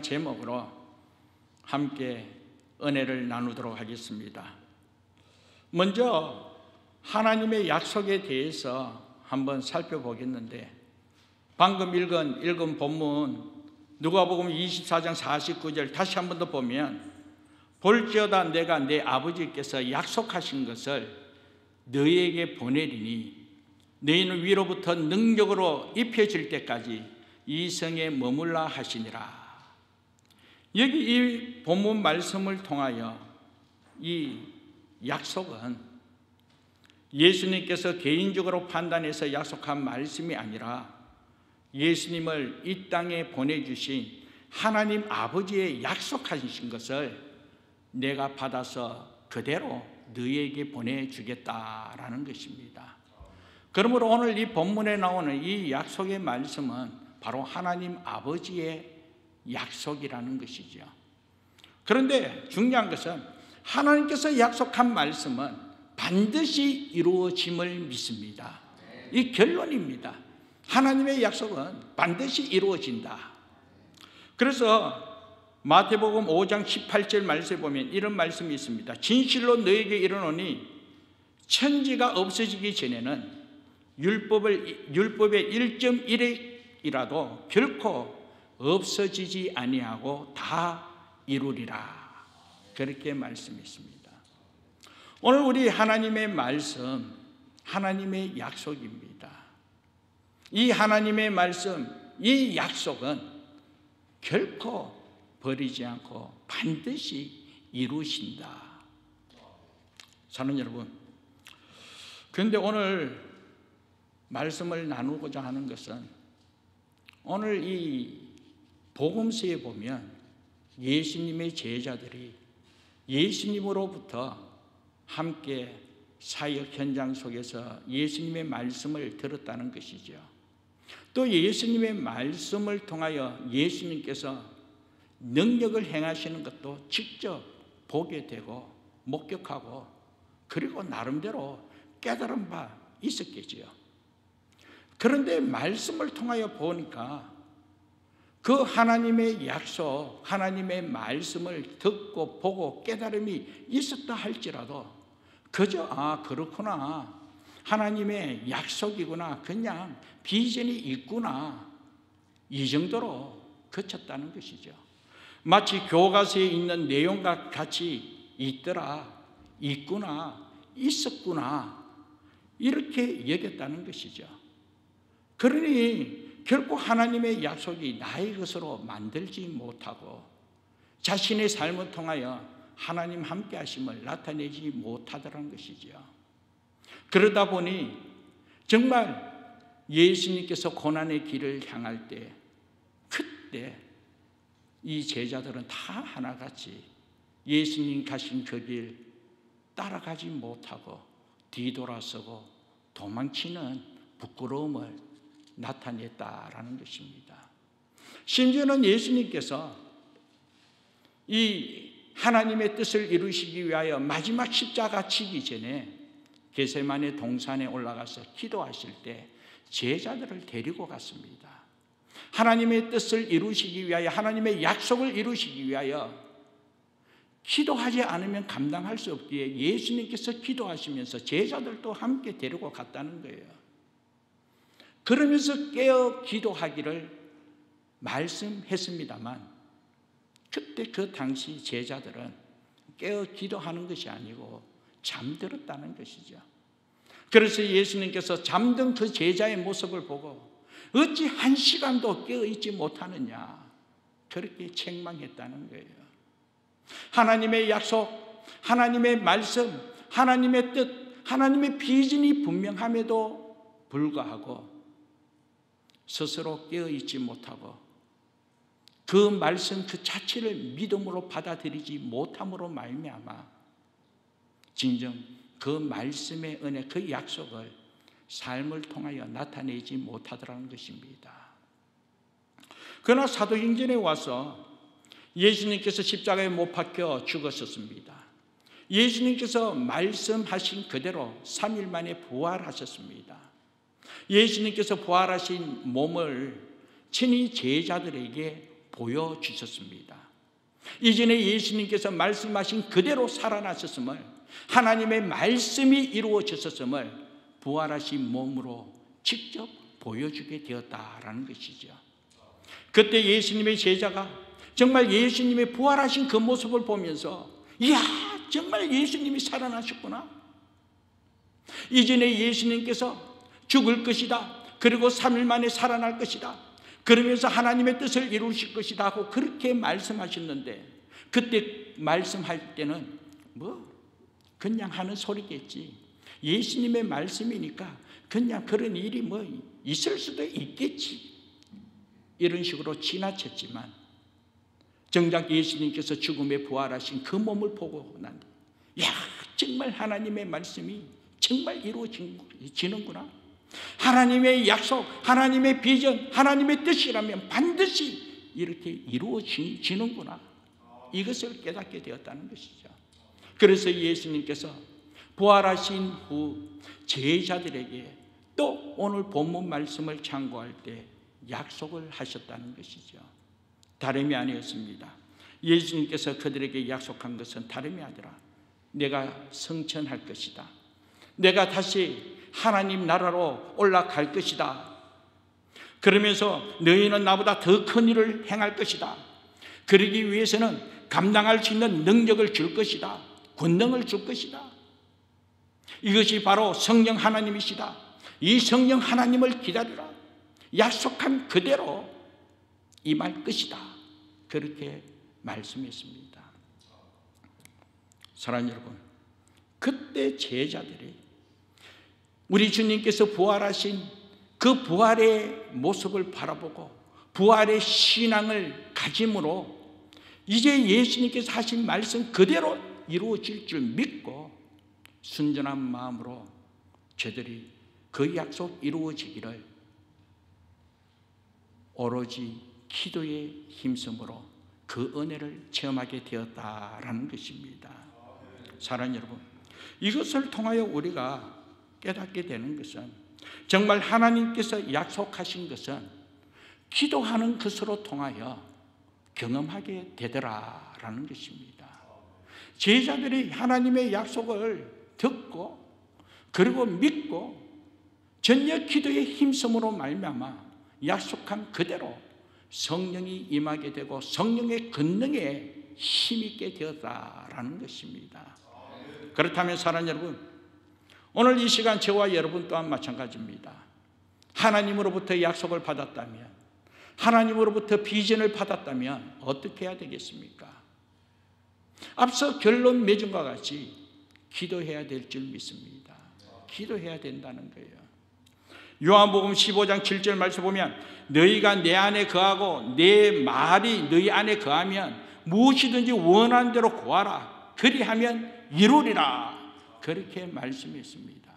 제목으로 함께 은혜를 나누도록 하겠습니다. 먼저 하나님의 약속에 대해서 한번 살펴보겠는데, 방금 읽은 본문 누가복음 24장 49절 다시 한 번 더 보면, 볼지어다 내가 내 아버지께서 약속하신 것을 너희에게 보내리니 너희는 위로부터 능력으로 입혀질 때까지 이 성에 머물라 하시니라. 여기 이 본문 말씀을 통하여 이 약속은 예수님께서 개인적으로 판단해서 약속한 말씀이 아니라 예수님을 이 땅에 보내주신 하나님 아버지의 약속하신 것을 내가 받아서 그대로 너희에게 보내주겠다라는 것입니다. 그러므로 오늘 이 본문에 나오는 이 약속의 말씀은 바로 하나님 아버지의 약속이라는 것이죠. 그런데 중요한 것은 하나님께서 약속한 말씀은 반드시 이루어짐을 믿습니다. 이 결론입니다. 하나님의 약속은 반드시 이루어진다. 그래서 마태복음 5장 18절 말씀에 보면 이런 말씀이 있습니다. 진실로 너에게 이르노니 천지가 없어지기 전에는 율법의 1.1이라도 결코 없어지지 아니하고 다 이루리라. 그렇게 말씀했습니다. 오늘 우리 하나님의 말씀, 하나님의 약속입니다. 이 하나님의 말씀, 이 약속은 결코 버리지 않고 반드시 이루신다. 사는 여러분, 그런데 오늘 말씀을 나누고자 하는 것은, 오늘 이 복음서에 보면 예수님의 제자들이 예수님으로부터 함께 사역 현장 속에서 예수님의 말씀을 들었다는 것이죠. 또 예수님의 말씀을 통하여 예수님께서 능력을 행하시는 것도 직접 보게 되고 목격하고, 그리고 나름대로 깨달은 바 있었겠지요. 그런데 말씀을 통하여 보니까 그 하나님의 약속, 하나님의 말씀을 듣고 보고 깨달음이 있었다 할지라도 그저 그렇구나, 하나님의 약속이구나, 그냥 비전이 있구나, 이 정도로 그쳤다는 것이죠. 마치 교과서에 있는 내용과 같이 있더라, 있구나, 있었구나, 이렇게 여겼다는 것이죠. 그러니 결코 하나님의 약속이 나의 것으로 만들지 못하고 자신의 삶을 통하여 하나님 함께 하심을 나타내지 못하더라는 것이죠. 그러다 보니 정말 예수님께서 고난의 길을 향할 때, 그때 이 제자들은 다 하나같이 예수님 가신 그 길 따라가지 못하고 뒤돌아서고 도망치는 부끄러움을 나타냈다라는 것입니다. 심지어는 예수님께서 이 하나님의 뜻을 이루시기 위하여 마지막 십자가 치기 전에 겟세마네 동산에 올라가서 기도하실 때 제자들을 데리고 갔습니다. 하나님의 뜻을 이루시기 위하여, 하나님의 약속을 이루시기 위하여 기도하지 않으면 감당할 수 없기에 예수님께서 기도하시면서 제자들도 함께 데리고 갔다는 거예요. 그러면서 깨어 기도하기를 말씀했습니다만, 그때 그 당시 제자들은 깨어 기도하는 것이 아니고 잠들었다는 것이죠. 그래서 예수님께서 잠든 그 제자의 모습을 보고 어찌 한 시간도 깨어 있지 못하느냐, 그렇게 책망했다는 거예요. 하나님의 약속, 하나님의 말씀, 하나님의 뜻, 하나님의 비전이 분명함에도 불구하고 스스로 깨어있지 못하고 그 말씀 그 자체를 믿음으로 받아들이지 못함으로 말미암아 진정 그 말씀의 은혜, 그 약속을 삶을 통하여 나타내지 못하더라는 것입니다. 그러나 사도행전에 와서 예수님께서 십자가에 못 박혀 죽었었습니다. 예수님께서 말씀하신 그대로 3일 만에 부활하셨습니다. 예수님께서 부활하신 몸을 친히 제자들에게 보여주셨습니다. 이전에 예수님께서 말씀하신 그대로 살아나셨음을, 하나님의 말씀이 이루어졌음을 부활하신 몸으로 직접 보여주게 되었다라는 것이죠. 그때 예수님의 제자가 정말 예수님의 부활하신 그 모습을 보면서, 이야, 정말 예수님이 살아나셨구나. 이전에 예수님께서 죽을 것이다, 그리고 3일 만에 살아날 것이다, 그러면서 하나님의 뜻을 이루실 것이다 하고 그렇게 말씀하셨는데, 그때 말씀할 때는 그냥 하는 소리겠지, 예수님의 말씀이니까 그냥 그런 일이 있을 수도 있겠지, 이런 식으로 지나쳤지만, 정작 예수님께서 죽음에 부활하신 그 몸을 보고 난 뒤, 야, 정말 하나님의 말씀이 정말 이루어지는구나, 하나님의 약속, 하나님의 비전, 하나님의 뜻이라면 반드시 이렇게 이루어지는구나, 이것을 깨닫게 되었다는 것이죠. 그래서 예수님께서 부활하신 후 제자들에게 또 오늘 본문 말씀을 참고할 때 약속을 하셨다는 것이죠. 다름이 아니었습니다. 예수님께서 그들에게 약속한 것은 다름이 아니라 내가 성천할 것이다, 내가 다시 하나님 나라로 올라갈 것이다, 그러면서 너희는 나보다 더 큰 일을 행할 것이다, 그러기 위해서는 감당할 수 있는 능력을 줄 것이다, 권능을 줄 것이다, 이것이 바로 성령 하나님이시다, 이 성령 하나님을 기다리라, 약속한 그대로 임할 것이다, 그렇게 말씀했습니다. 사랑하는 여러분, 그때 제자들이 우리 주님께서 부활하신 그 부활의 모습을 바라보고 부활의 신앙을 가짐으로 이제 예수님께서 하신 말씀 그대로 이루어질 줄 믿고 순전한 마음으로 저들이 그 약속 이루어지기를 오로지 기도에 힘쓰므로 그 은혜를 체험하게 되었다라는 것입니다. 사랑하는 여러분, 이것을 통하여 우리가 깨닫게 되는 것은, 정말 하나님께서 약속하신 것은 기도하는 것으로 통하여 경험하게 되더라라는 것입니다. 제자들이 하나님의 약속을 듣고 그리고 믿고 전력 기도에 힘쓰므로 말미암아 약속한 그대로 성령이 임하게 되고 성령의 권능에 힘있게 되었다라는 것입니다. 그렇다면 사랑하는 여러분, 오늘 이 시간 저와 여러분 또한 마찬가지입니다. 하나님으로부터 약속을 받았다면, 하나님으로부터 비전을 받았다면 어떻게 해야 되겠습니까? 앞서 결론 맺은 것 같이 기도해야 될 줄 믿습니다. 기도해야 된다는 거예요. 요한복음 15장 7절 말씀 보면, 너희가 내 안에 거하고 내 말이 너희 안에 거하면 무엇이든지 원하는 대로 구하라, 그리하면 이루리라, 그렇게 말씀했습니다.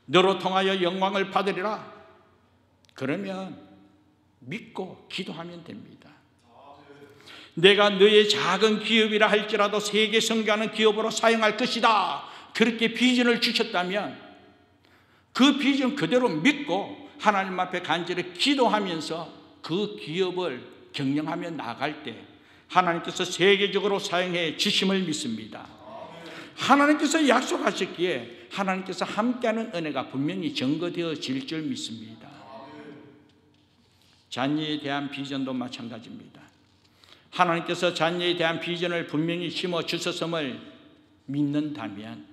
너로 통하여 영광을 받으리라, 그러면 믿고 기도하면 됩니다. 내가 너의 작은 기업이라 할지라도 세계 성교하는 기업으로 사용할 것이다, 그렇게 비전을 주셨다면 그 비전 그대로 믿고 하나님 앞에 간절히 기도하면서 그 기업을 경영하며 나갈 때 하나님께서 세계적으로 사용해 주심을 믿습니다. 하나님께서 약속하셨기에 하나님께서 함께하는 은혜가 분명히 증거되어질 줄 믿습니다. 자녀에 대한 비전도 마찬가지입니다. 하나님께서 자녀에 대한 비전을 분명히 심어주셨음을 믿는다면,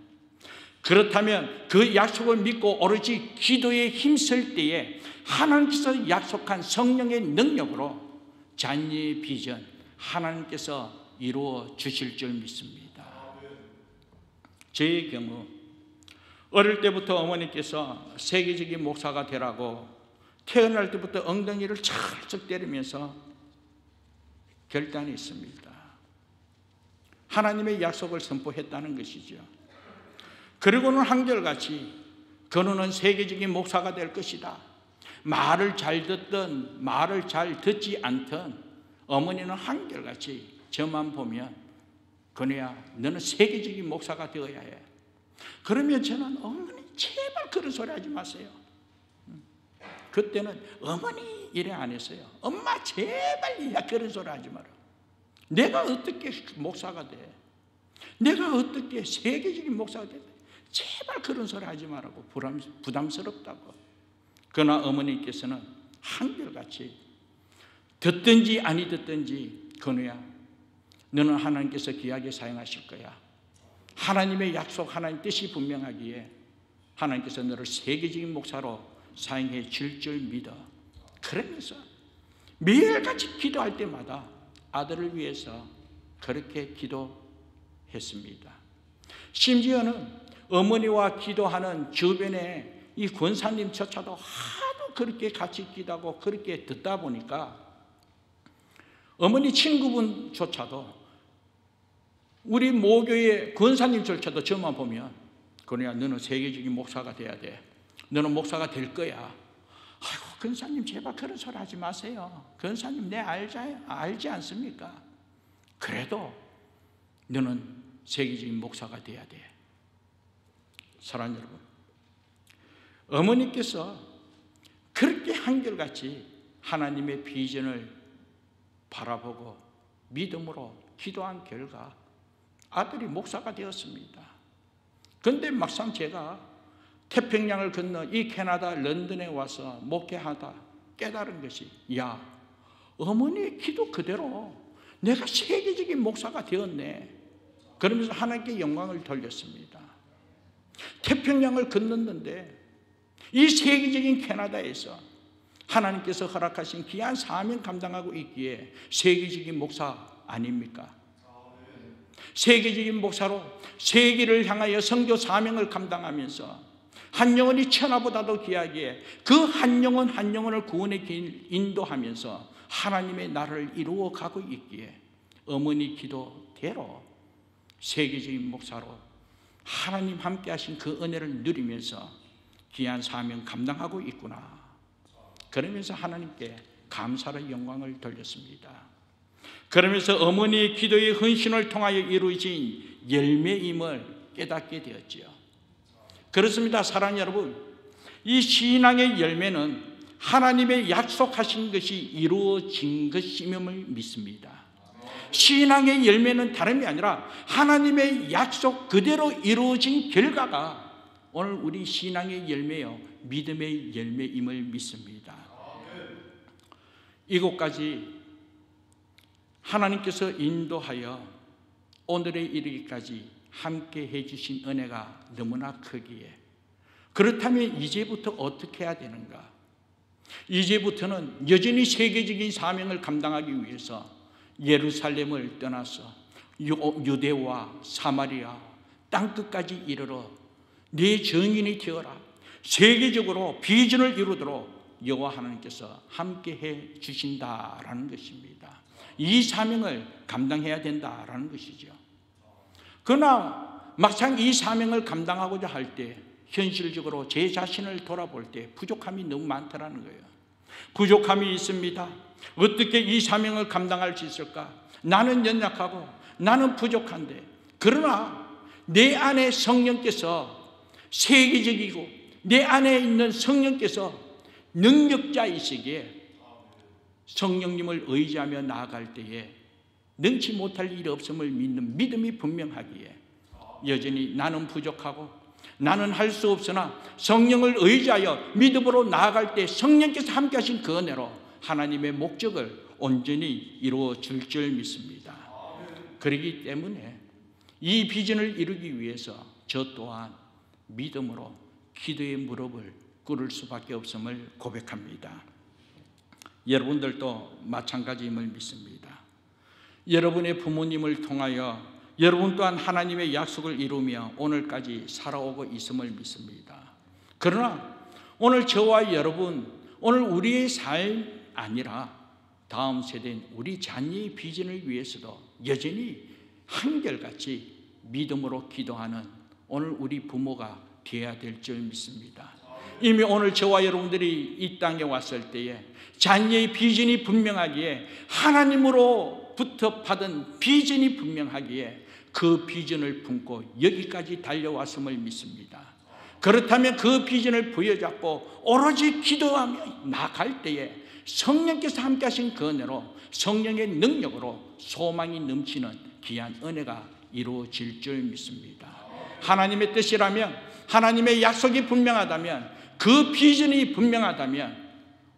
그렇다면 그 약속을 믿고 오로지 기도에 힘쓸 때에 하나님께서 약속한 성령의 능력으로 자녀의 비전 하나님께서 이루어 주실 줄 믿습니다. 저의 경우 어릴 때부터 어머니께서 세계적인 목사가 되라고 태어날 때부터 엉덩이를 찰쩍 때리면서 결단했습니다. 하나님의 약속을 선포했다는 것이죠. 그리고는 한결같이 그는 세계적인 목사가 될 것이다. 말을 잘 듣든 말을 잘 듣지 않든 어머니는 한결같이 저만 보면, 그녀야 너는 세계적인 목사가 되어야 해. 그러면 저는 어머니 제발 그런 소리 하지 마세요. 그때는 어머니 이래 안 했어요. 엄마 제발 야 그런 소리 하지 마라. 내가 어떻게 목사가 돼? 내가 어떻게 세계적인 목사가 돼? 제발 그런 소리 하지 말라고. 부담스럽다고. 그러나 어머니께서는 한결같이 듣든지 아니 듣든지 건우야, 너는 하나님께서 귀하게 사용하실 거야. 하나님의 약속, 하나님 뜻이 분명하기에 하나님께서 너를 세계적인 목사로 사용해 줄 줄 믿어. 그러면서 매일같이 기도할 때마다 아들을 위해서 그렇게 기도했습니다. 심지어는 어머니와 기도하는 주변에 이 권사님조차도 하도 그렇게 같이 기도하고 그렇게 듣다 보니까 어머니 친구분조차도 우리 모교의 권사님조차도 저만 보면 그러냐 너는 세계적인 목사가 돼야 돼. 너는 목사가 될 거야. 아이고 권사님 제발 그런 소리 하지 마세요. 권사님 내 알지 않습니까? 그래도 너는 세계적인 목사가 돼야 돼. 사랑하는 여러분, 어머니께서 그렇게 한결같이 하나님의 비전을 바라보고 믿음으로 기도한 결과 아들이 목사가 되었습니다. 그런데 막상 제가 태평양을 건너 이 캐나다 런던에 와서 목회하다 깨달은 것이, 야, 어머니의 기도 그대로 내가 세계적인 목사가 되었네. 그러면서 하나님께 영광을 돌렸습니다. 태평양을 건넜는데 이 세계적인 캐나다에서 하나님께서 허락하신 귀한 사명 감당하고 있기에 세계적인 목사 아닙니까? 세계적인 목사로 세계를 향하여 선교 사명을 감당하면서 한 영혼이 천하보다도 귀하기에 그 한 영혼 한 영혼을 구원의 길 인도하면서 하나님의 나라를 이루어 가고 있기에 어머니 기도대로 세계적인 목사로 하나님 함께 하신 그 은혜를 누리면서 귀한 사명 감당하고 있구나. 그러면서 하나님께 감사의 영광을 돌렸습니다. 그러면서 어머니의 기도의 헌신을 통하여 이루어진 열매임을 깨닫게 되었지요. 그렇습니다. 사랑하는 여러분, 이 신앙의 열매는 하나님의 약속하신 것이 이루어진 것임을 믿습니다. 신앙의 열매는 다름이 아니라 하나님의 약속 그대로 이루어진 결과가 오늘 우리 신앙의 열매요, 믿음의 열매임을 믿습니다. 이곳까지 하나님께서 인도하여 오늘에 이르기까지 함께 해주신 은혜가 너무나 크기에, 그렇다면 이제부터 어떻게 해야 되는가? 이제부터는 여전히 세계적인 사명을 감당하기 위해서 예루살렘을 떠나서 유대와 사마리아 땅끝까지 이르러 네 증인이 되어라. 세계적으로 비전을 이루도록 여호와 하나님께서 함께해 주신다라는 것입니다. 이 사명을 감당해야 된다라는 것이죠. 그러나 막상 이 사명을 감당하고자 할 때 현실적으로 제 자신을 돌아볼 때 부족함이 너무 많다라는 거예요. 부족함이 있습니다. 어떻게 이 사명을 감당할 수 있을까? 나는 연약하고 나는 부족한데, 그러나 내 안에 성령께서 세계적이고 내 안에 있는 성령께서 능력자이시기에 성령님을 의지하며 나아갈 때에 능치 못할 일이 없음을 믿는 믿음이 분명하기에 여전히 나는 부족하고 나는 할 수 없으나 성령을 의지하여 믿음으로 나아갈 때 성령께서 함께 하신 그 은혜로 하나님의 목적을 온전히 이루어 줄 줄 믿습니다. 그렇기 때문에 이 비전을 이루기 위해서 저 또한 믿음으로 기도의 무릎을 꿇을 수밖에 없음을 고백합니다. 여러분들도 마찬가지임을 믿습니다. 여러분의 부모님을 통하여 여러분 또한 하나님의 약속을 이루며 오늘까지 살아오고 있음을 믿습니다. 그러나 오늘 저와 여러분, 오늘 우리의 삶 아니라 다음 세대인 우리 자녀의 비전을 위해서도 여전히 한결같이 믿음으로 기도하는 오늘 우리 부모가 되어야 될 줄 믿습니다. 이미 오늘 저와 여러분들이 이 땅에 왔을 때에 자녀의 비전이 분명하기에, 하나님으로부터 받은 비전이 분명하기에 그 비전을 품고 여기까지 달려왔음을 믿습니다. 그렇다면 그 비전을 부여잡고 오로지 기도하며 나아갈 때에 성령께서 함께 하신 그 은혜로, 성령의 능력으로 소망이 넘치는 귀한 은혜가 이루어질 줄 믿습니다. 하나님의 뜻이라면, 하나님의 약속이 분명하다면, 그 비전이 분명하다면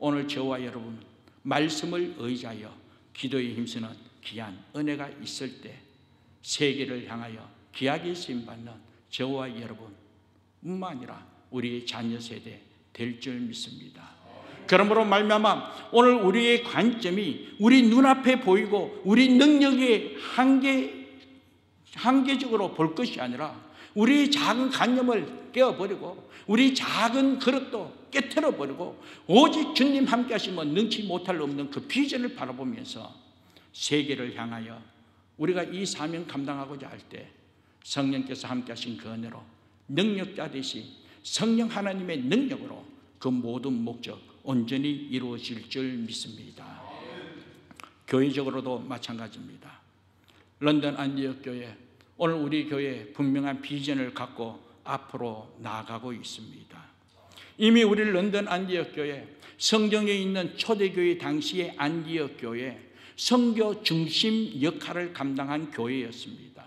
오늘 저와 여러분 말씀을 의지하여 기도에 힘쓰는 귀한 은혜가 있을 때 세계를 향하여 귀하게 쓰임받는 저와 여러분뿐만 아니라 우리의 자녀 세대 될 줄 믿습니다. 그러므로 말미암아 오늘 우리의 관점이 우리 눈앞에 보이고 우리 능력의 한계적으로 볼 것이 아니라 우리 작은 관념을 깨어버리고 우리 작은 그릇도 깨트려버리고 오직 주님 함께 하시면 능치 못할 없는 그 비전을 바라보면서 세계를 향하여 우리가 이 사명 감당하고자 할 때 성령께서 함께 하신 그 은혜로 능력자 되신 성령 하나님의 능력으로 그 모든 목적 온전히 이루어질 줄 믿습니다. 교회적으로도 마찬가지입니다. 런던 안디옥 교회, 오늘 우리 교회 분명한 비전을 갖고 앞으로 나아가고 있습니다. 이미 우리 런던 안디옥 교회, 성경에 있는 초대교회 당시의 안디옥 교회, 선교 중심 역할을 감당한 교회였습니다.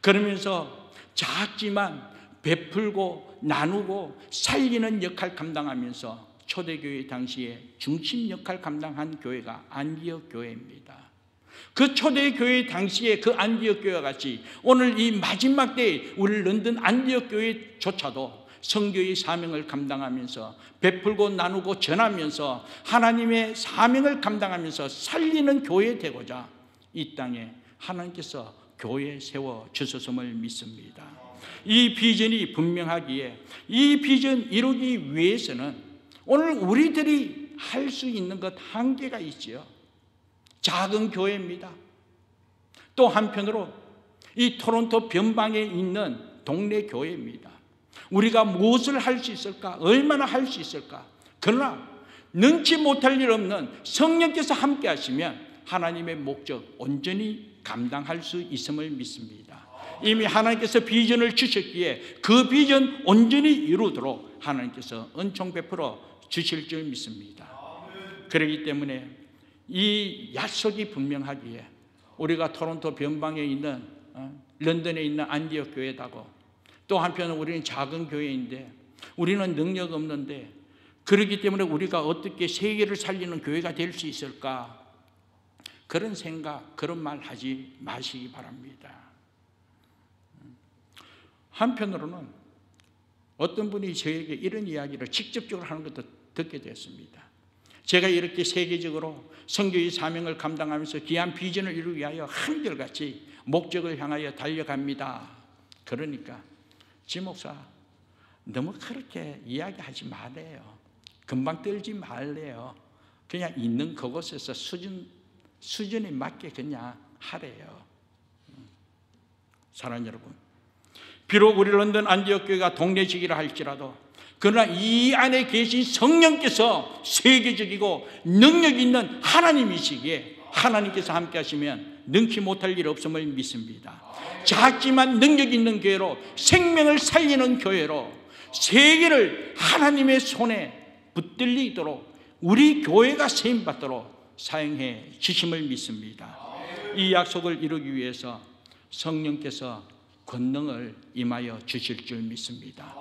그러면서 작지만 베풀고 나누고 살리는 역할 감당하면서 초대교회 당시에 중심 역할 감당한 교회가 안디옥 교회입니다. 그 초대교회 당시에 그 안디옥 교회와 같이 오늘 이 마지막 때에 우리 런던 안디옥 교회조차도 선교의 사명을 감당하면서 베풀고 나누고 전하면서 하나님의 사명을 감당하면서 살리는 교회 되고자 이 땅에 하나님께서 교회 세워 주셨음을 믿습니다. 이 비전이 분명하기에 이 비전 이루기 위해서는 오늘 우리들이 할 수 있는 것 한계가 있지요. 작은 교회입니다. 또 한편으로 이 토론토 변방에 있는 동네 교회입니다. 우리가 무엇을 할 수 있을까? 얼마나 할 수 있을까? 그러나 능치 못할 일 없는 성령께서 함께 하시면 하나님의 목적 온전히 감당할 수 있음을 믿습니다. 이미 하나님께서 비전을 주셨기에 그 비전 온전히 이루도록 하나님께서 은총 베풀어 주실 줄 믿습니다. 그렇기 때문에 이 약속이 분명하기에 우리가 토론토 변방에 있는 런던에 있는 안디옥 교회다고 또 한편은 우리는 작은 교회인데 우리는 능력 없는데 그렇기 때문에 우리가 어떻게 세계를 살리는 교회가 될 수 있을까? 그런 생각, 그런 말 하지 마시기 바랍니다. 한편으로는 어떤 분이 저에게 이런 이야기를 직접적으로 하는 것도 듣게 됐습니다. 제가 이렇게 세계적으로 선교의 사명을 감당하면서 귀한 비전을 이루기 위하여 한결같이 목적을 향하여 달려갑니다. 그러니까 지 목사 너무 그렇게 이야기하지 말래요. 금방 떨지 말래요. 그냥 있는 그곳에서 수준에 맞게 그냥 하래요. 사랑하는 여러분, 비록 우리 런던 안디옥 교회가 동네식이라 할지라도 그러나 이 안에 계신 성령께서 세계적이고 능력 있는 하나님이시기에 하나님께서 함께 하시면 능치 못할 일 없음을 믿습니다. 작지만 능력 있는 교회로 생명을 살리는 교회로 세계를 하나님의 손에 붙들리도록 우리 교회가 세임받도록 사용해 주심을 믿습니다. 이 약속을 이루기 위해서 성령께서 권능을 임하여 주실 줄 믿습니다.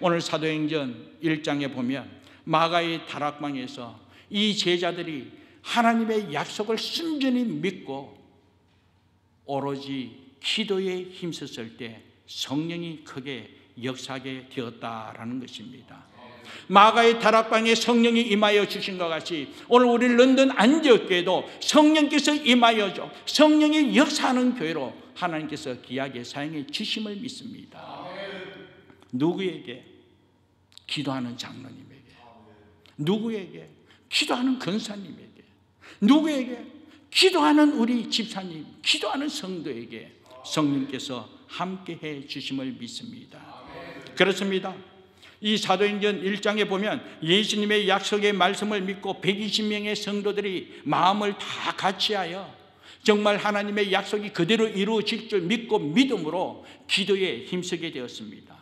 오늘 사도행전 1장에 보면 마가의 다락방에서 이 제자들이 하나님의 약속을 순전히 믿고 오로지 기도에 힘썼을 때 성령이 크게 역사하게 되었다라는 것입니다. 마가의 다락방에 성령이 임하여 주신 것 같이 오늘 우리 런던 안디옥 교회도 성령께서 임하여 줘 성령이 역사하는 교회로 하나님께서 귀하게 사용해 주심을 믿습니다. 누구에게? 기도하는 장로님에게, 누구에게? 기도하는 권사님에게, 누구에게? 기도하는 우리 집사님, 기도하는 성도에게 성령께서 함께해 주심을 믿습니다. 그렇습니다. 이 사도행전 1장에 보면 예수님의 약속의 말씀을 믿고 120명의 성도들이 마음을 다 같이하여 정말 하나님의 약속이 그대로 이루어질 줄 믿고 믿음으로 기도에 힘쓰게 되었습니다.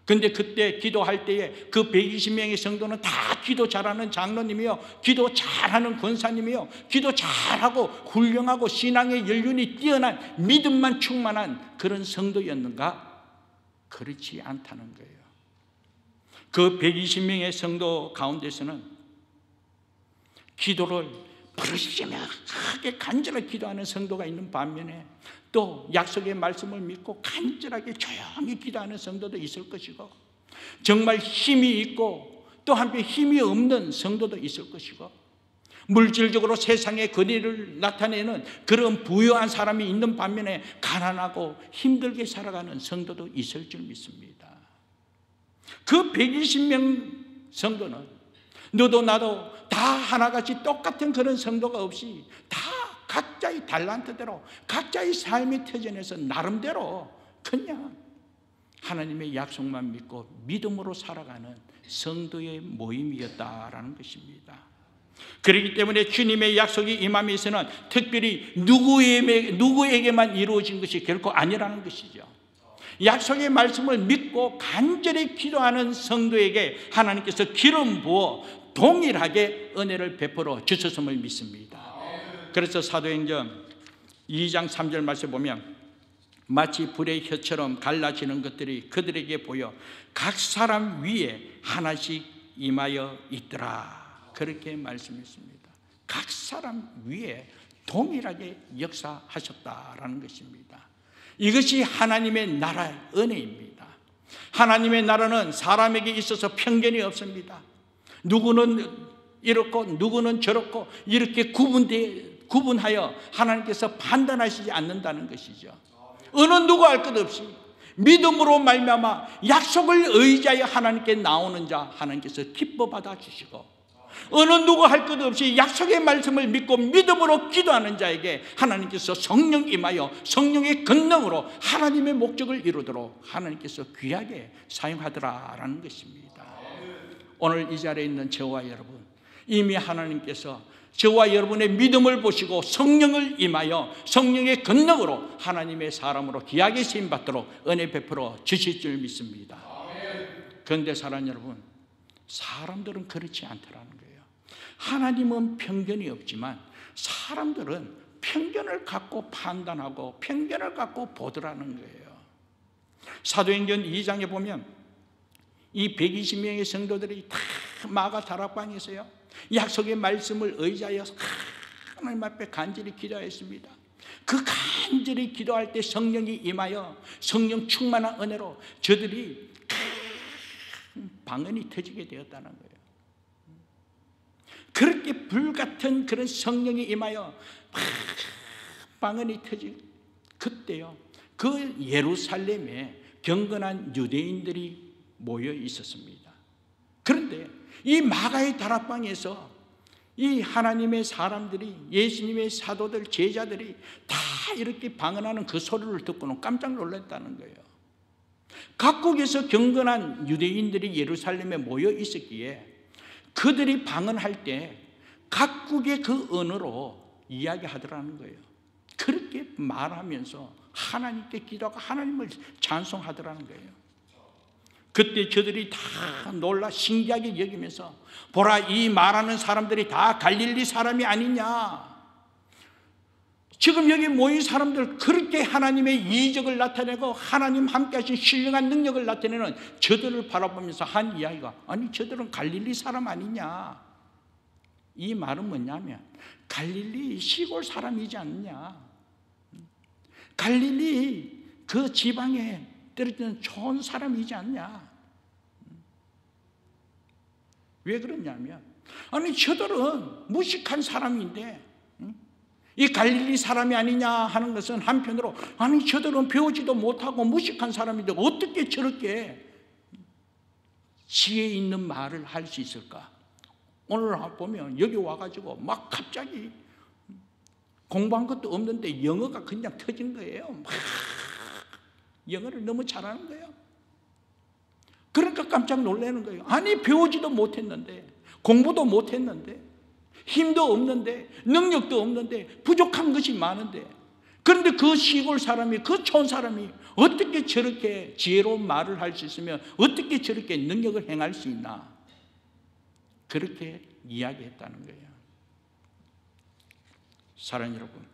근데 그때 기도할 때에 그 120명의 성도는 다 기도 잘하는 장로님이요, 기도 잘하는 권사님이요, 기도 잘하고 훌륭하고 신앙의 연륜이 뛰어난 믿음만 충만한 그런 성도였는가? 그렇지 않다는 거예요. 그 120명의 성도 가운데서는 기도를 부르짖으며 크게 간절하게 기도하는 성도가 있는 반면에 또 약속의 말씀을 믿고 간절하게 조용히 기도하는 성도도 있을 것이고, 정말 힘이 있고 또 한편 힘이 없는 성도도 있을 것이고, 물질적으로 세상의 권위를 나타내는 그런 부유한 사람이 있는 반면에 가난하고 힘들게 살아가는 성도도 있을 줄 믿습니다. 그 120명 성도는 너도 나도 다 하나같이 똑같은 그런 성도가 없이 다 각자의 달란트대로 각자의 삶의 터전에서 나름대로 그냥 하나님의 약속만 믿고 믿음으로 살아가는 성도의 모임이었다라는 것입니다. 그렇기 때문에 주님의 약속이 임함에서는 특별히 누구에게만 이루어진 것이 결코 아니라는 것이죠. 약속의 말씀을 믿고 간절히 기도하는 성도에게 하나님께서 기름 부어 동일하게 은혜를 베풀어 주셨음을 믿습니다. 그래서 사도행전 2장 3절 말씀에 보면 마치 불의 혀처럼 갈라지는 것들이 그들에게 보여 각 사람 위에 하나씩 임하여 있더라, 그렇게 말씀했습니다. 각 사람 위에 동일하게 역사하셨다라는 것입니다. 이것이 하나님의 나라의 은혜입니다. 하나님의 나라는 사람에게 있어서 편견이 없습니다. 누구는 이렇고 누구는 저렇고 이렇게 구분하여 하나님께서 판단하시지 않는다는 것이죠. 어느 누구 할 것 없이 믿음으로 말미암아 약속을 의지하여 하나님께 나오는 자 하나님께서 기뻐 받아주시고, 어느 누구 할 것 없이 약속의 말씀을 믿고 믿음으로 기도하는 자에게 하나님께서 성령 임하여 성령의 권능으로 하나님의 목적을 이루도록 하나님께서 귀하게 사용하더라라는 것입니다. 오늘 이 자리에 있는 저와 여러분, 이미 하나님께서 저와 여러분의 믿음을 보시고 성령을 임하여 성령의 권능으로 하나님의 사람으로 귀하게 쓰임받도록 은혜 베풀어 주실 줄 믿습니다. 그런데 사랑하는 여러분, 사람들은 그렇지 않더라는 거예요. 하나님은 편견이 없지만 사람들은 편견을 갖고 판단하고 편견을 갖고 보더라는 거예요. 사도행전 2장에 보면 이 120명의 성도들이 다 마가 다락방에서요 약속의 말씀을 의지하여 하나님 앞에 간절히 기도했습니다. 그 간절히 기도할 때 성령이 임하여 성령 충만한 은혜로 저들이 큰 방언이 터지게 되었다는 거예요. 그렇게 불같은 그런 성령이 임하여 방언이 터진 그때요, 그 예루살렘에 경건한 유대인들이 모여 있었습니다. 그런데 이 마가의 다락방에서 이 하나님의 사람들이, 예수님의 사도들, 제자들이 다 이렇게 방언하는 그 소리를 듣고는 깜짝 놀랐다는 거예요. 각국에서 경건한 유대인들이 예루살렘에 모여 있었기에 그들이 방언할 때 각국의 그 언어로 이야기하더라는 거예요. 그렇게 말하면서 하나님께 기도하고 하나님을 찬송하더라는 거예요. 그때 저들이 다 놀라 신기하게 여기면서 보라, 이 말하는 사람들이 다 갈릴리 사람이 아니냐, 지금 여기 모인 사람들 그렇게 하나님의 이적을 나타내고 하나님 함께 하신 신령한 능력을 나타내는 저들을 바라보면서 한 이야기가, 아니 저들은 갈릴리 사람 아니냐. 이 말은 뭐냐면 갈릴리 시골 사람이지 않느냐, 갈릴리 그 지방에 떨어지는 좋은 사람이지 않냐. 왜 그러냐면 아니 저들은 무식한 사람인데 이 갈릴리 사람이 아니냐 하는 것은 한편으로 아니 저들은 배우지도 못하고 무식한 사람인데 어떻게 저렇게 지혜 있는 말을 할 수 있을까. 오늘 보면 여기 와가지고 막 갑자기 공부한 것도 없는데 영어가 그냥 터진 거예요. 막 영어를 너무 잘하는 거예요. 그러니까 깜짝 놀라는 거예요. 아니 배우지도 못했는데, 공부도 못했는데, 힘도 없는데, 능력도 없는데, 부족한 것이 많은데 그런데 그 시골 사람이, 그 촌 사람이 어떻게 저렇게 지혜로운 말을 할 수 있으며 어떻게 저렇게 능력을 행할 수 있나? 그렇게 이야기했다는 거예요. 사랑하는 여러분,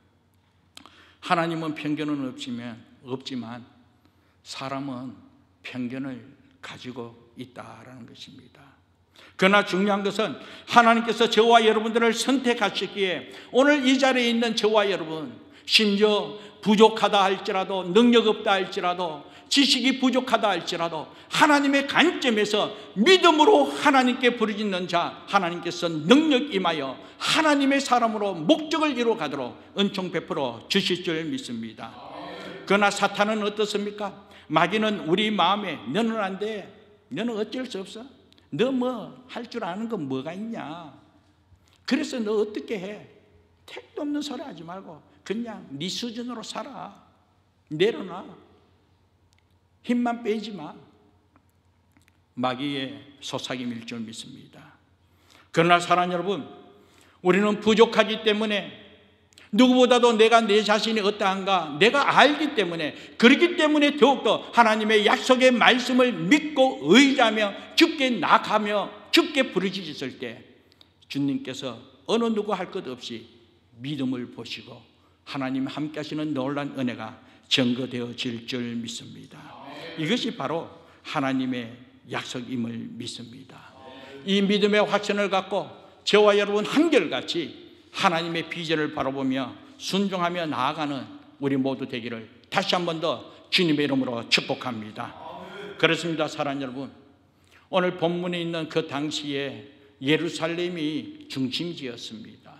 하나님은 편견은 없지만 사람은 편견을 가지고 있다라는 것입니다. 그러나 중요한 것은 하나님께서 저와 여러분들을 선택하셨기에 오늘 이 자리에 있는 저와 여러분, 심지어 부족하다 할지라도, 능력 없다 할지라도, 지식이 부족하다 할지라도 하나님의 관점에서 믿음으로 하나님께 부르짖는 자, 하나님께서 능력 임하여 하나님의 사람으로 목적을 이루어 가도록 은총 베풀어 주실 줄 믿습니다. 그러나 사탄은 어떻습니까? 마귀는 우리 마음에 너는 안 돼, 너는 어쩔 수 없어, 너 뭐 할 줄 아는 건 뭐가 있냐, 그래서 너 어떻게 해, 택도 없는 소리 하지 말고 그냥 네 수준으로 살아, 내려놔, 힘만 빼지 마. 마귀의 속삭임일 줄 믿습니다. 그러나 사랑하는 여러분, 우리는 부족하기 때문에, 누구보다도 내가 내 자신이 어떠한가 내가 알기 때문에, 그렇기 때문에 더욱더 하나님의 약속의 말씀을 믿고 의지하며 주께 나가며 주께 부르짖을 때 주님께서 어느 누구 할 것 없이 믿음을 보시고 하나님 함께 하시는 놀라운 은혜가 증거되어질 줄 믿습니다. 이것이 바로 하나님의 약속임을 믿습니다. 이 믿음의 확신을 갖고 저와 여러분 한결같이 하나님의 비전을 바라보며 순종하며 나아가는 우리 모두 되기를 다시 한 번 더 주님의 이름으로 축복합니다. 그렇습니다. 사랑하는 여러분, 오늘 본문에 있는 그 당시에 예루살렘이 중심지였습니다.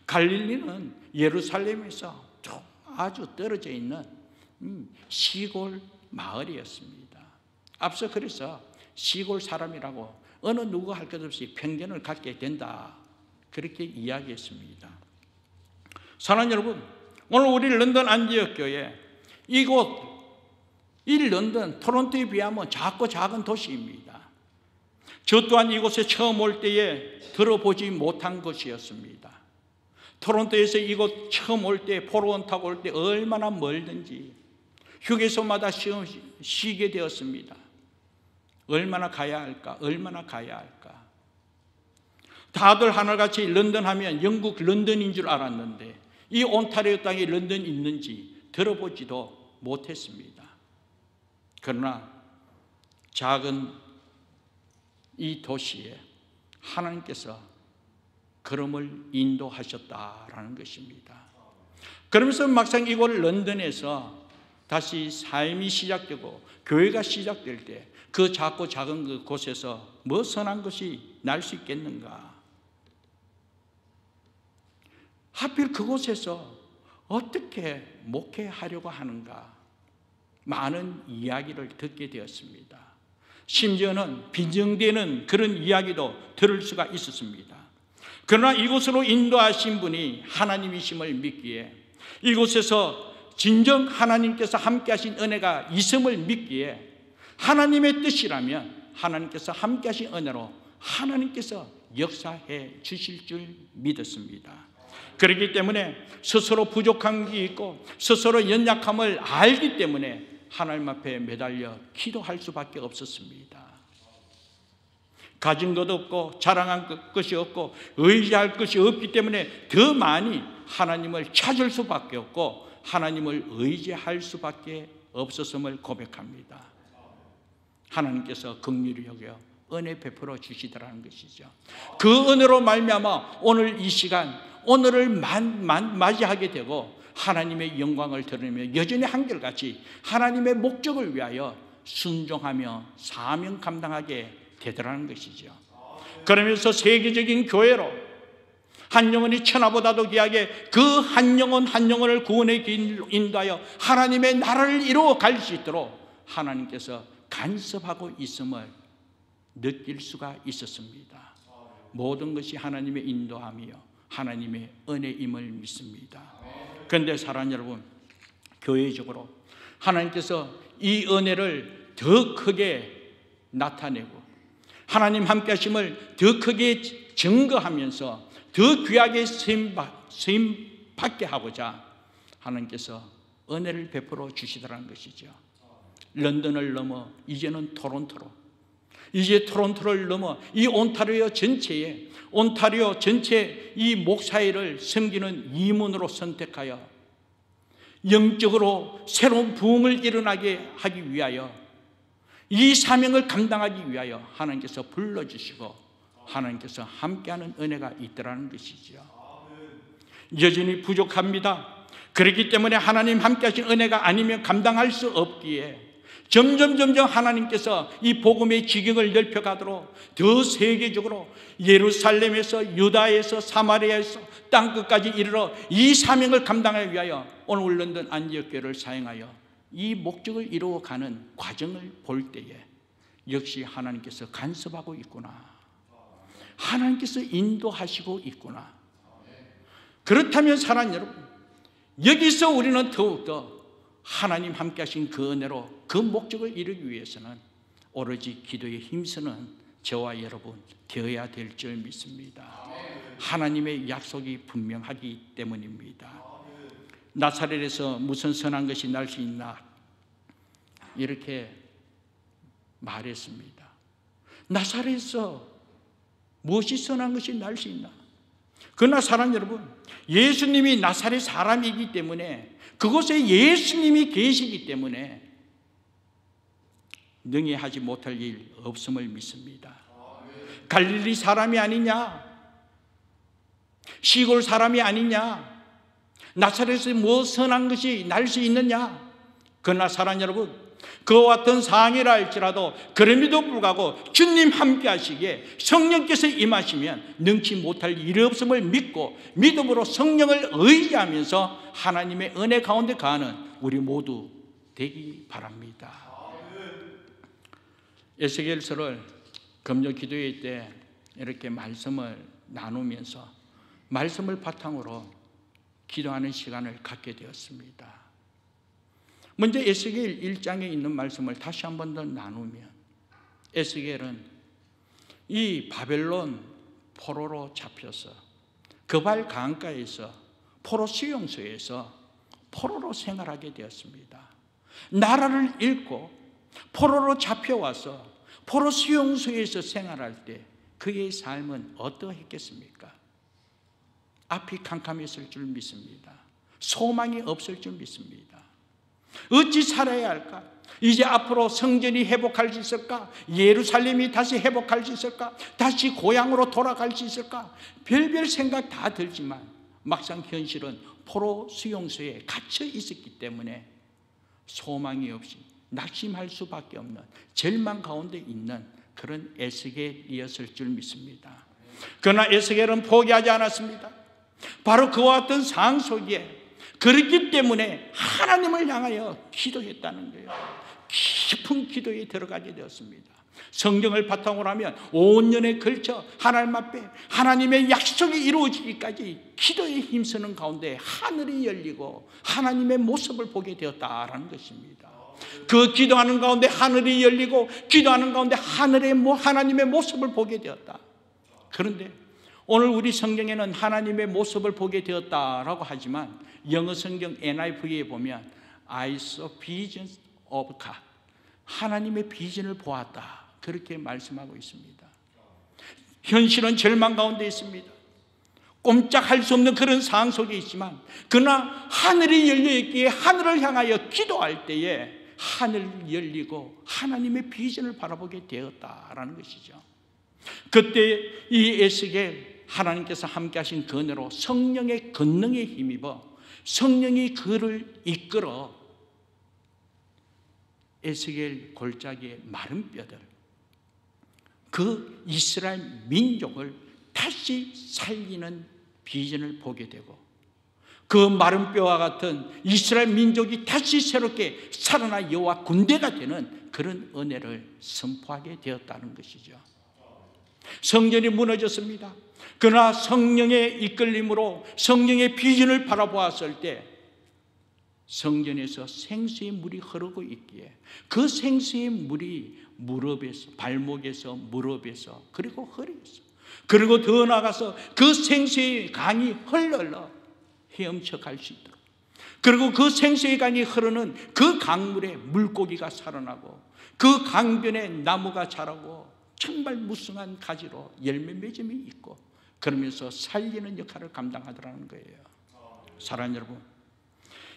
갈릴리는 예루살렘에서 아주 떨어져 있는 시골 마을이었습니다. 앞서 그래서 시골 사람이라고 어느 누구 할 것 없이 편견을 갖게 된다, 그렇게 이야기했습니다. 사랑하는 여러분, 오늘 우리 런던 안디옥 교회, 이곳 이 런던 토론토에 비하면 작고 작은 도시입니다. 저 또한 이곳에 처음 올 때에 들어보지 못한 것이었습니다. 토론토에서 이곳 처음 올 때, 포로원 타고 올 때 얼마나 멀든지 휴게소마다 쉬게 되었습니다. 얼마나 가야 할까, 얼마나 가야 할까. 다들 하나같이 런던 하면 영국 런던인 줄 알았는데 이 온타리오 땅에 런던이 있는지 들어보지도 못했습니다. 그러나 작은 이 도시에 하나님께서 걸음을 인도하셨다라는 것입니다. 그러면서 막상 이곳 런던에서 다시 삶이 시작되고 교회가 시작될 때 그 작고 작은 그 곳에서 뭐 선한 것이 날 수 있겠는가? 하필 그곳에서 어떻게 목회하려고 하는가? 많은 이야기를 듣게 되었습니다. 심지어는 빈정되는 그런 이야기도 들을 수가 있었습니다. 그러나 이곳으로 인도하신 분이 하나님이심을 믿기에, 이곳에서 진정 하나님께서 함께 하신 은혜가 있음을 믿기에, 하나님의 뜻이라면 하나님께서 함께 하신 은혜로 하나님께서 역사해 주실 줄 믿었습니다. 그렇기 때문에 스스로 부족한 게 있고 스스로 연약함을 알기 때문에 하나님 앞에 매달려 기도할 수밖에 없었습니다. 가진 것 없고 자랑할 것이 없고 의지할 것이 없기 때문에 더 많이 하나님을 찾을 수밖에 없고 하나님을 의지할 수밖에 없었음을 고백합니다. 하나님께서 긍휼히 여겨 은혜 베풀어 주시더라는 것이죠. 그 은혜로 말미암아 오늘 이 시간, 오늘을 맞이하게 되고 하나님의 영광을 드러내며 여전히 한결같이 하나님의 목적을 위하여 순종하며 사명 감당하게 되더라는 것이죠. 그러면서 세계적인 교회로 한 영혼이 천하보다도 귀하게 그 한 영혼을 구원에 인도하여 하나님의 나라를 이루어 갈 수 있도록 하나님께서 간섭하고 있음을 느낄 수가 있었습니다. 모든 것이 하나님의 인도함이요 하나님의 은혜임을 믿습니다. 그런데 사랑하는 여러분, 교회적으로 하나님께서 이 은혜를 더 크게 나타내고 하나님 함께 하심을 더 크게 증거하면서 더 귀하게 쓰임 받게 하고자 하나님께서 은혜를 베풀어 주시더라는 것이죠. 런던을 넘어 이제는 토론토로, 이제 토론토를 넘어 이 온타리오 전체에, 온타리오 전체 이 목사회를 섬기는 이문으로 선택하여 영적으로 새로운 부흥을 일어나게 하기 위하여, 이 사명을 감당하기 위하여 하나님께서 불러주시고 하나님께서 함께하는 은혜가 있더라는 것이죠. 여전히 부족합니다. 그렇기 때문에 하나님 함께하신 은혜가 아니면 감당할 수 없기에 점점 하나님께서 이 복음의 지경을 넓혀가도록 더 세계적으로 예루살렘에서, 유다에서, 사마리아에서 땅끝까지 이르러 이 사명을 감당하기 위하여 오늘 런던 안디옥 교회를 사용하여 이 목적을 이루어가는 과정을 볼 때에 역시 하나님께서 간섭하고 있구나, 하나님께서 인도하시고 있구나. 그렇다면 사랑하는 여러분, 여기서 우리는 더욱더 하나님 함께 하신 그 은혜로 그 목적을 이루기 위해서는 오로지 기도에 힘쓰는 저와 여러분 되어야 될 줄 믿습니다. 하나님의 약속이 분명하기 때문입니다. 나사렛에서 무슨 선한 것이 날 수 있나, 이렇게 말했습니다. 나사렛에서 무엇이 선한 것이 날 수 있나? 그러나 사랑하는 여러분, 예수님이 나사렛 사람이기 때문에, 그곳에 예수님이 계시기 때문에 능히 하지 못할 일 없음을 믿습니다. 갈릴리 사람이 아니냐, 시골 사람이 아니냐, 나사렛에 뭐 선한 것이 날 수 있느냐? 그러나 사랑하는 여러분, 그와 같은 상이라 할지라도 그럼에도 불구하고 주님 함께 하시기에 성령께서 임하시면 능치 못할 일이 없음을 믿고 믿음으로 성령을 의지하면서 하나님의 은혜 가운데 가는 우리 모두 되기 바랍니다. 에스겔서를 금요 기도회 때 이렇게 말씀을 나누면서 말씀을 바탕으로 기도하는 시간을 갖게 되었습니다. 먼저 에스겔 1장에 있는 말씀을 다시 한 번 더 나누면, 에스겔은 이 바벨론 포로로 잡혀서 그발 강가에서 포로 수용소에서 포로로 생활하게 되었습니다. 나라를 잃고 포로로 잡혀와서 포로 수용소에서 생활할 때 그의 삶은 어떠했겠습니까? 앞이 캄캄했을 줄 믿습니다. 소망이 없을 줄 믿습니다. 어찌 살아야 할까? 이제 앞으로 성전이 회복할 수 있을까? 예루살렘이 다시 회복할 수 있을까? 다시 고향으로 돌아갈 수 있을까? 별별 생각 다 들지만 막상 현실은 포로 수용소에 갇혀 있었기 때문에 소망이 없이 낙심할 수밖에 없는 절망 가운데 있는 그런 에스겔이었을 줄 믿습니다. 그러나 에스겔은 포기하지 않았습니다. 바로 그와 같은 상황 속에 그렇기 때문에 하나님을 향하여 기도했다는 거예요. 깊은 기도에 들어가게 되었습니다. 성경을 바탕으로 하면 5년에 걸쳐 하나님 앞에 하나님의 약속이 이루어지기까지 기도에 힘쓰는 가운데 하늘이 열리고 하나님의 모습을 보게 되었다라는 것입니다. 그 기도하는 가운데 하늘이 열리고 기도하는 가운데 하나님의 모습을 보게 되었다. 그런데 오늘 우리 성경에는 하나님의 모습을 보게 되었다라고 하지만 영어 성경 NIV에 보면 I saw visions of God, 하나님의 비전을 보았다, 그렇게 말씀하고 있습니다. 현실은 절망 가운데 있습니다. 꼼짝할 수 없는 그런 상황 속에 있지만 그러나 하늘이 열려있기에 하늘을 향하여 기도할 때에 하늘이 열리고 하나님의 비전을 바라보게 되었다라는 것이죠. 그때 이 에스겔, 하나님께서 함께 하신 그 은혜로 성령의 권능에 힘입어 성령이 그를 이끌어 에스겔 골짜기의 마른 뼈들, 그 이스라엘 민족을 다시 살리는 비전을 보게 되고 그 마른 뼈와 같은 이스라엘 민족이 다시 새롭게 살아나 여호와 군대가 되는 그런 은혜를 선포하게 되었다는 것이죠. 성전이 무너졌습니다. 그러나 성령의 이끌림으로 성령의 비전을 바라보았을 때 성전에서 생수의 물이 흐르고 있기에 그 생수의 물이 무릎에서, 발목에서, 무릎에서, 그리고 허리에서, 그리고 더 나아가서 그 생수의 강이 흘러 헤엄쳐 갈 수 있도록 그리고 그 생수의 강이 흐르는 그 강물에 물고기가 살아나고 그 강변에 나무가 자라고 정말 무성한 가지로 열매 맺음이 있고 그러면서 살리는 역할을 감당하더라는 거예요. 사랑하는 여러분,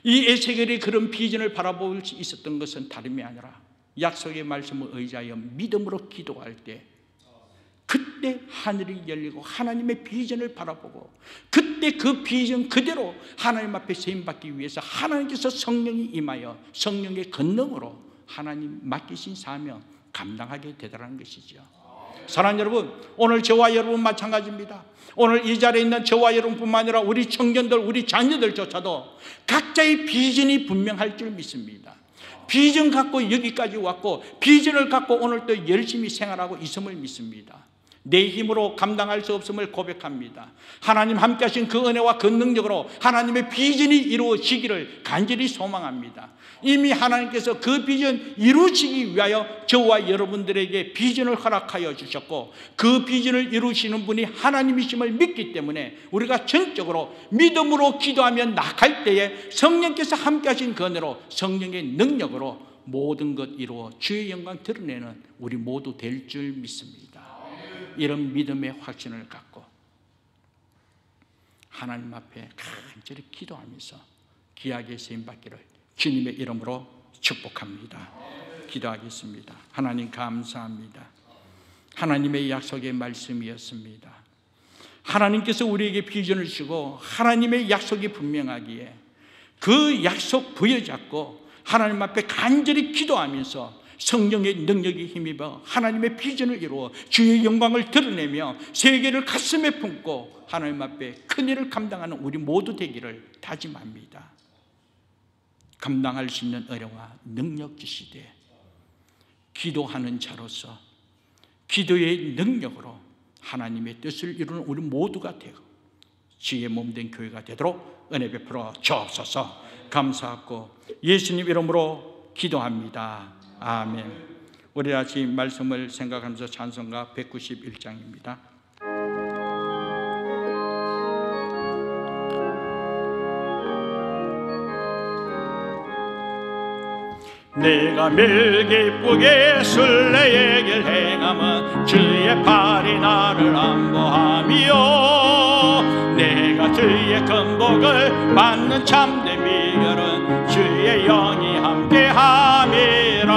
이 에스겔이 그런 비전을 바라볼 수 있었던 것은 다름이 아니라 약속의 말씀을 의지하여 믿음으로 기도할 때 그때 하늘이 열리고 하나님의 비전을 바라보고 그때 그 비전 그대로 하나님 앞에 세임받기 위해서 하나님께서 성령이 임하여 성령의 권능으로 하나님 맡기신 사명 감당하게 되더라는 것이죠. 사랑하는 여러분, 오늘 저와 여러분 마찬가지입니다. 오늘 이 자리에 있는 저와 여러분뿐만 아니라 우리 청년들, 우리 자녀들조차도 각자의 비전이 분명할 줄 믿습니다. 비전 갖고 여기까지 왔고 비전을 갖고 오늘 또 열심히 생활하고 있음을 믿습니다. 내 힘으로 감당할 수 없음을 고백합니다. 하나님 함께 하신 그 은혜와 그 능력으로 하나님의 비전이 이루어지기를 간절히 소망합니다. 이미 하나님께서 그 비전 이루시기 위하여 저와 여러분들에게 비전을 허락하여 주셨고 그 비전을 이루시는 분이 하나님이심을 믿기 때문에 우리가 전적으로 믿음으로 기도하며 나갈 때에 성령께서 함께 하신 그 은혜로 성령의 능력으로 모든 것 이루어 주의 영광 드러내는 우리 모두 될 줄 믿습니다. 이런 믿음의 확신을 갖고 하나님 앞에 간절히 기도하면서 귀하게 쓰임받기를 주님의 이름으로 축복합니다. 기도하겠습니다. 하나님 감사합니다. 하나님의 약속의 말씀이었습니다. 하나님께서 우리에게 비전을 주고 하나님의 약속이 분명하기에 그 약속 부여잡고 하나님 앞에 간절히 기도하면서 성령의 능력이 힘입어 하나님의 비전을 이루어 주의 영광을 드러내며 세계를 가슴에 품고 하나님 앞에 큰 일을 감당하는 우리 모두 되기를 다짐합니다. 감당할 수 있는 은혜와 능력 주시되 기도하는 자로서 기도의 능력으로 하나님의 뜻을 이루는 우리 모두가 되고 주의 몸된 교회가 되도록 은혜 베풀어 주옵소서. 감사하고 예수님 이름으로 기도합니다. 아멘. 우리 다시 말씀을 생각하면서 찬송가 191장입니다. 내가 늘 기쁘게 순례의 길 행함은 주의 팔이 나를 안보하며 내가 주의 큰 복을 받는 참된 비결은 주의 영이 함께함이라.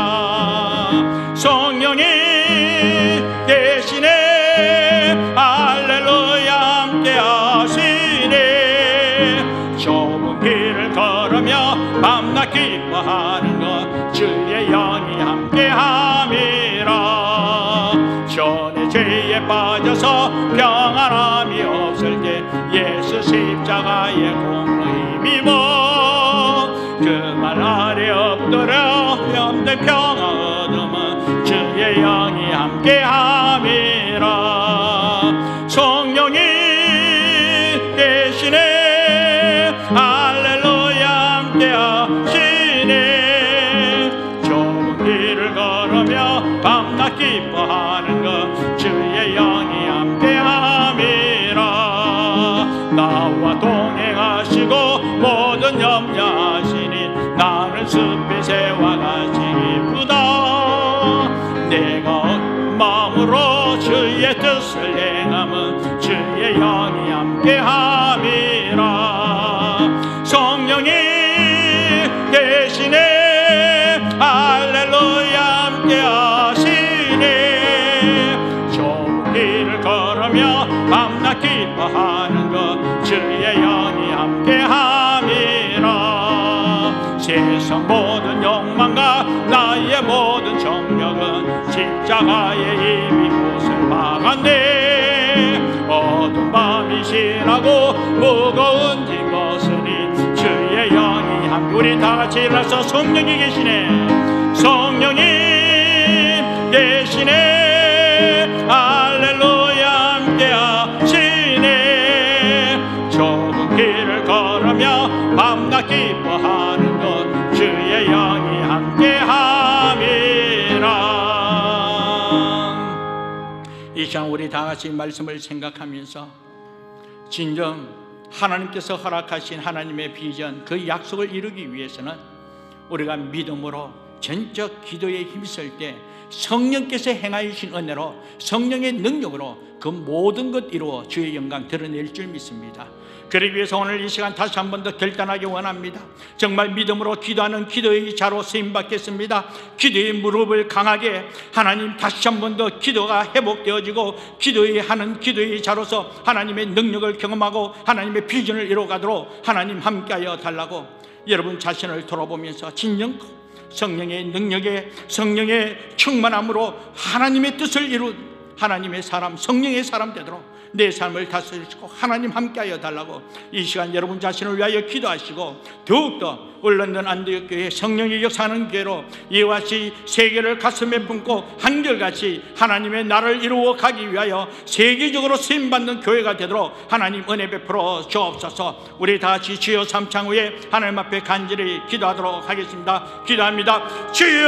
성령이 계시네 할렐루야 함께하시네. 좁은 길을 걸으며 밤낮 기뻐하는 것 주의 영이 함께함이라. 전에 죄에 빠져서 평안함이 없을 때 예수 십자가의 공로 힘입어 그 말 아래 엎드려 염된 평화 얻음은 주의 영이 함께함이라. 성령이 계시네 할렐루야 함께하시네. 좁은 길을 걸으며 밤낮 기뻐하는 것 주의 영이 함께함이라. 나와 동행하시고 모든 염려하시니 나는 숲의 새와 같이 기쁘다. 내가 마음으로 주의 뜻을 행함은 주의 영이 함께함이라. 성령이 계시네 할렐루야 함께하시네. 좁은 길을 걸으며 밤낮 기뻐하는 것 주의 영이 함께함이라. 세상 모든 욕망과 나의 모든 정력은 십자가에 이미 못을 박았네. 어두운 밤이 지나고 무거운 짐 벗으니 주의 영이 함께 우리 다같이 일어서 성령이 계시네. 성령이 계시네 할렐루야 함께하시네. 좁은 길을 걸으며 밤낮 기뻐하는 것 주의 영이 함께함이라. 이 시간 우리 다같이 말씀을 생각하면서 진정 하나님께서 허락하신 하나님의 비전, 그 약속을 이루기 위해서는 우리가 믿음으로 전적 기도에 힘쓸 때 성령께서 행하신 은혜로, 성령의 능력으로 그 모든 것 이루어 주의 영광 드러낼 줄 믿습니다. 그러기 위해서 오늘 이 시간 다시 한 번 더 결단하기 원합니다. 정말 믿음으로 기도하는 기도의 자로 쓰임받겠습니다. 기도의 무릎을 강하게, 하나님 다시 한 번 더 기도가 회복되어지고 하는 기도의 자로서 하나님의 능력을 경험하고 하나님의 비전을 이루어가도록 하나님 함께하여 달라고 여러분 자신을 돌아보면서 진정코 성령의 능력에, 성령의 충만함으로 하나님의 뜻을 이룬 하나님의 사람, 성령의 사람 되도록 내 삶을 다스리시고 하나님 함께하여 달라고 이 시간 여러분 자신을 위하여 기도하시고, 더욱더 울런던 안디옥교회 성령이 역사하는 교회로 이와 같이 세계를 가슴에 품고 한결같이 하나님의 나라를 이루어 가기 위하여 세계적으로 쓰임받는 교회가 되도록 하나님 은혜 베풀어 주옵소서. 우리 다 같이 주여 삼창 후에 하나님 앞에 간절히 기도하도록 하겠습니다. 기도합니다. 주여,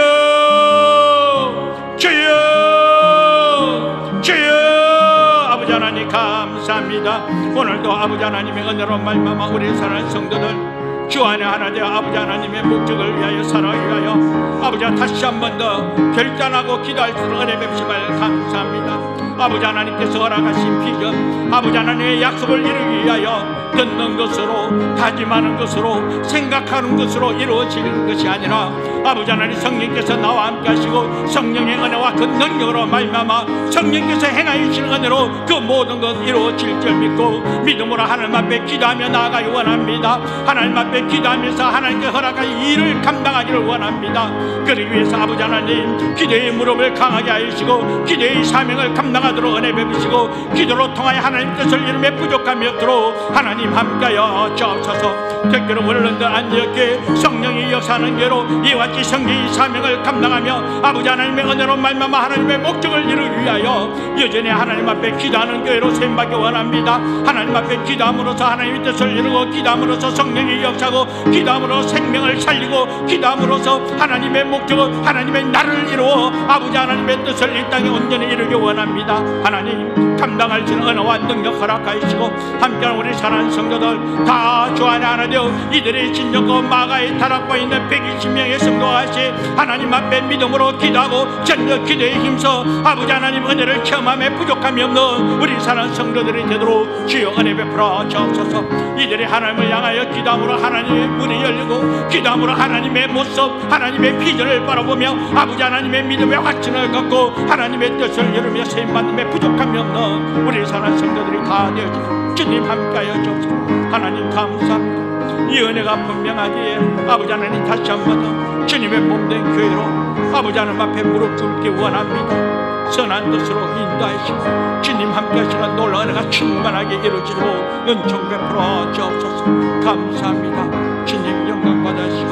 주여, 주여. 아버지 하나님 감사합니다. 오늘도 아버지 하나님의 은혜로 말미암아 우리 사랑하는 성도들 주 안에 하나 되어 아버지 하나님의 목적을 위하여 살아가기 위하여 아버지와 다시 한 번 더 결단하고 기도할 수 있는 은혜 베푸심을 감사합니다. 아버지 하나님께서 허락하신 비전, 아버지 하나님의 약속을 이루기 위하여 듣는 것으로, 다짐하는 것으로, 생각하는 것으로 이루어지는 것이 아니라 아버지 하나님 성령께서 나와 함께 하시고 성령의 은혜와 그 능력으로 말미암아 성령께서 행하여 주시는 은혜로 그 모든 것 이루어질 줄 믿고 믿음으로 하나님 앞에 기도하며 나아가기 원합니다. 하나님 앞에 기도하면서 하나님께 허락하신 일을 감당하기를 원합니다. 그러기 위해서 아버지 하나님 기도의 무릎을 강하게 하시고 기도의 사명을 감당하도록 은혜 베푸시고 기도로 통하여 하나님 뜻을 이루며 부족함이 없도록 하나님 함께하여 주옵소서. 특별히 원런던 안디옥교회 성령이 역사하는 교회로 이와 같이 성령의 사명을 감당하며 아버지 하나님의 은혜로 말미암아 하나님의 목적을 이루기 위하여 여전히 하나님 앞에 기도하는 교회로 세임받기 원합니다. 하나님 앞에 기도함으로써 하나님의 뜻을 이루고 기도함으로써 성령이 역사하고 기도함으로 생명을 살리고 기도함으로써 하나님의 목적은 하나님의 나라를 이루어 아버지 하나님의 뜻을 이 땅에 온전히 이루기 원합니다. 하나님 감당할 수 있는 은혜와 능력 허락하시고 함께하는 우리 사랑하는 성도들 다 주 안에 하나 되어 이들의 진정과 마가의 타락과 있는 120명의 성도같이 하나님 앞에 믿음으로 기도하고 전력 기도에 힘써 아버지 하나님 은혜를 체험함에 부족함이 없는 우리 사랑하는 성도들이 되도록 주여 은혜 베풀어 주옵소서. 이들이 하나님을 향하여 기도함으로 하나님의 문이 열리고 기도함으로 하나님의 모습, 하나님의 비전을 바라보며 아버지 하나님의 믿음의 확신을 갖고 하나님의 뜻을 이루며 세임받음에 부족함이 없는 우리 사랑하는 성도들이 다 되어주고 주님 함께하여 주옵소서. 하나님 감사합니다. 이 은혜가 분명하기에 아버지 하나님 다시 한번 더 주님의 몸된 교회로 아버지 하나님 앞에 무릎 꿇기 원합니다. 선한 뜻으로 인도하시고 주님 함께 하시는 놀라운 은혜가 충만하게 이루어지도록 은총 베풀어 주옵소서. 감사합니다. 주님 영광 받으시고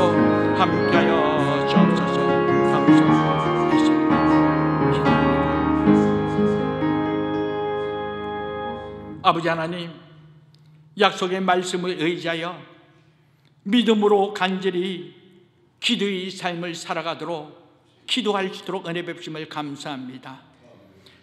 함께하여 주옵소서. 감사합니다. 아버지 하나님 약속의 말씀을 의지하여 믿음으로 간절히 기도의 삶을 살아가도록 기도할 수 있도록 은혜 베푸심을 감사합니다.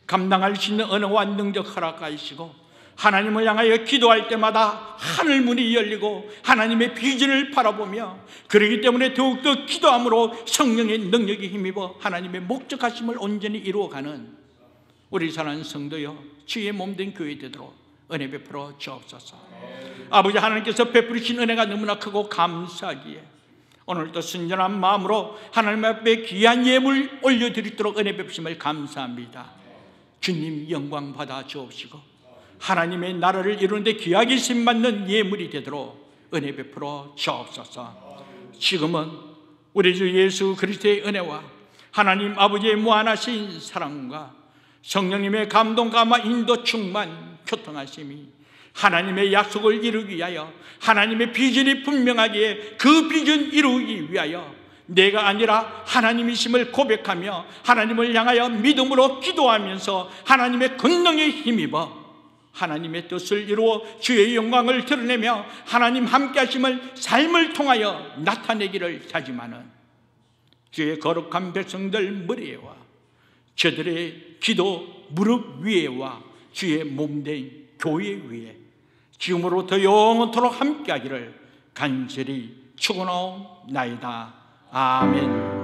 감당할 수 있는 은혜와 능력 허락하시고 하나님을 향하여 기도할 때마다 하늘 문이 열리고 하나님의 비전을 바라보며 그러기 때문에 더욱더 기도함으로 성령의 능력에 힘입어 하나님의 목적하심을 온전히 이루어가는 우리 사랑하는 성도여 주의 몸된 교회 되도록 은혜 베풀어 주옵소서. 아버지 하나님께서 베푸리신 은혜가 너무나 크고 감사하기에 오늘도 순전한 마음으로 하나님 앞에 귀한 예물 올려드리도록 은혜 베푸심을 감사합니다. 주님 영광 받아 주옵시고 하나님의 나라를 이루는데 귀하게 쓰임받는 예물이 되도록 은혜 베풀어 주옵소서. 지금은 우리 주 예수 그리스도의 은혜와 하나님 아버지의 무한하신 사랑과 성령님의 감동과 인도 충만 교통하심이 하나님의 약속을 이루기 위하여 하나님의 비전이 분명하기에 그 비전 이루기 위하여 내가 아니라 하나님이심을 고백하며 하나님을 향하여 믿음으로 기도하면서 하나님의 권능에 힘입어 하나님의 뜻을 이루어 주의 영광을 드러내며 하나님 함께 하심을 삶을 통하여 나타내기를 다짐하는 주의 거룩한 백성들 머리에와 저들의 기도 무릎 위에와 주의 몸된 교회 위에 지금으로부터 영원토록 함께하기를 간절히 축원하옵나이다. 아멘.